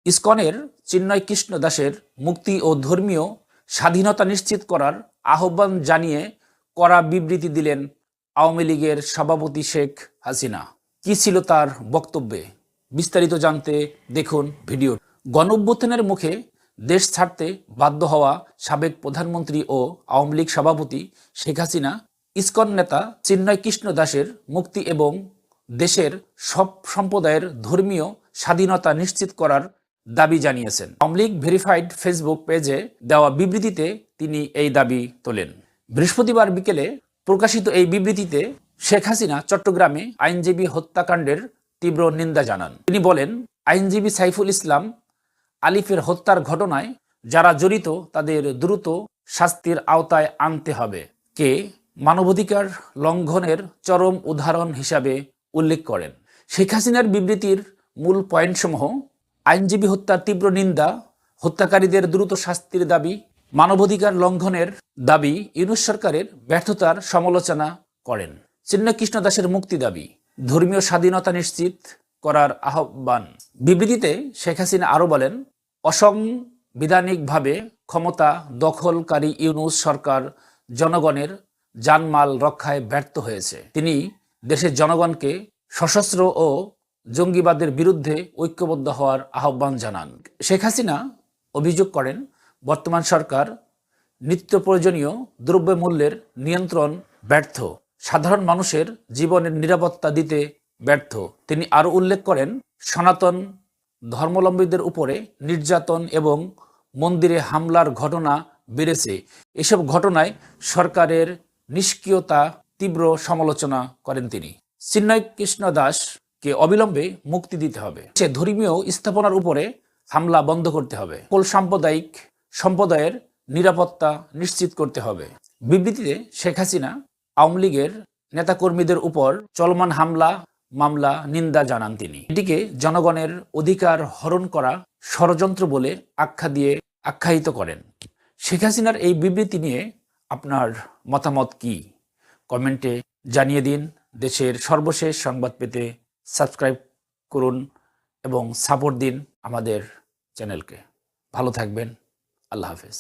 ইসকনের চিন্ময় কৃষ্ণ দাসের মুক্তি ও ধর্মীয় স্বাধীনতা নিশ্চিত করার আহ্বান জানিয়ে কড়া বিবৃতি দিলেন আওয়ামী লীগের সভাপতি শেখ হাসিনা। কি ছিল তার বক্তব্যে? বিস্তারিত জানতে দেখুন ভিডিও। গণঅভ্যুত্থানের মুখে দেশ ছাড়তে বাধ্য হওয়া সাবেক প্রধানমন্ত্রী ও আওয়ামী লীগ সভাপতি শেখ হাসিনা ইসকন নেতা চিন্ময় কৃষ্ণ দাসের মুক্তি এবং দেশের সব সম্প্রদায়ের ধর্মীয় স্বাধীনতা নিশ্চিত করার দাবি জানিয়েছেন। আওয়ামী লীগ ভেরিফাইড ফেসবুক পেজে দেওয়া বিবৃতিতে তিনি এই দাবি তোলেন। বৃহস্পতিবার বিকেলে প্রকাশিত এই বিবৃতিতে শেখ হাসিনা চট্টগ্রামে আইনজীবী হত্যাকাণ্ডের তীব্র নিন্দা জানান। তিনি বলেন, আইনজীবী সাইফুল ইসলাম আলিফের হত্যার ঘটনায় যারা জড়িত তাদের দ্রুত শাস্তির আওতায় আনতে হবে। কে মানবাধিকার লঙ্ঘনের চরম উদাহরণ হিসাবে উল্লেখ করেন। শেখ হাসিনার বিবৃতির মূল পয়েন্টসমূহ: আইনজীবী হত্যার তীব্র নিন্দা, হত্যাকারীদের দ্রুত শাস্তির দাবি, মানবাধিকার লঙ্ঘনের দাবি, ইউনূস সরকারের ব্যর্থতার সমালোচনা করেন। চিন্ময় কৃষ্ণ দাসের মুক্তি দাবি, ধর্মীয় স্বাধীনতা নিশ্চিত করার আহ্বান। বিবৃতিতে শেখ হাসিনা আরও বলেন, অসাংবিধানিকভাবে ক্ষমতা দখলকারী ইউনূস সরকার জনগণের জানমাল রক্ষায় ব্যর্থ হয়েছে। তিনি দেশের জনগণকে সশস্ত্র ও জঙ্গিবাদের বিরুদ্ধে ঐক্যবদ্ধ হওয়ার আহ্বান জানান। শেখ হাসিনা অভিযোগ করেন, বর্তমান সরকার নিত্য প্রয়োজনীয় দ্রব্যমূল্যের নিয়ন্ত্রণ ব্যর্থ, সাধারণ মানুষের জীবনের নিরাপত্তা দিতে ব্যর্থ। তিনি আরও উল্লেখ করেন, সনাতন ধর্মাবলম্বীদের উপরে নির্যাতন এবং মন্দিরে হামলার ঘটনা বেড়েছে। এসব ঘটনায় সরকারের নিষ্ক্রিয়তা তীব্র সমালোচনা করেন তিনি। চিন্ময় কৃষ্ণ দাসকে অবিলম্বে মুক্তি দিতে হবে। সে ধর্মীয় স্থাপনার উপরে হামলা বন্ধ করতে হবে। সকল সাম্প্রদায়িক সম্প্রদায়ের নিরাপত্তা নিশ্চিত করতে হবে। বিবৃতিতে শেখ হাসিনা আওয়ামী লীগের নেতাকর্মীদের উপর চলমান হামলা মামলা নিন্দা জানান। তিনি এটিকে জনগণের অধিকার হরণ করা ষড়যন্ত্র বলে আখ্যায়িত করেন। শেখ হাসিনার এই বিবৃতি নিয়ে আপনার মতামত কি? কমেন্টে জানিয়ে দিন। দেশের সর্বশেষ সংবাদ পেতে সাবস্ক্রাইব করুন এবং সাপোর্ট দিন আমাদের চ্যানেলকে। ভালো থাকবেন। আল্লাহ হাফেজ।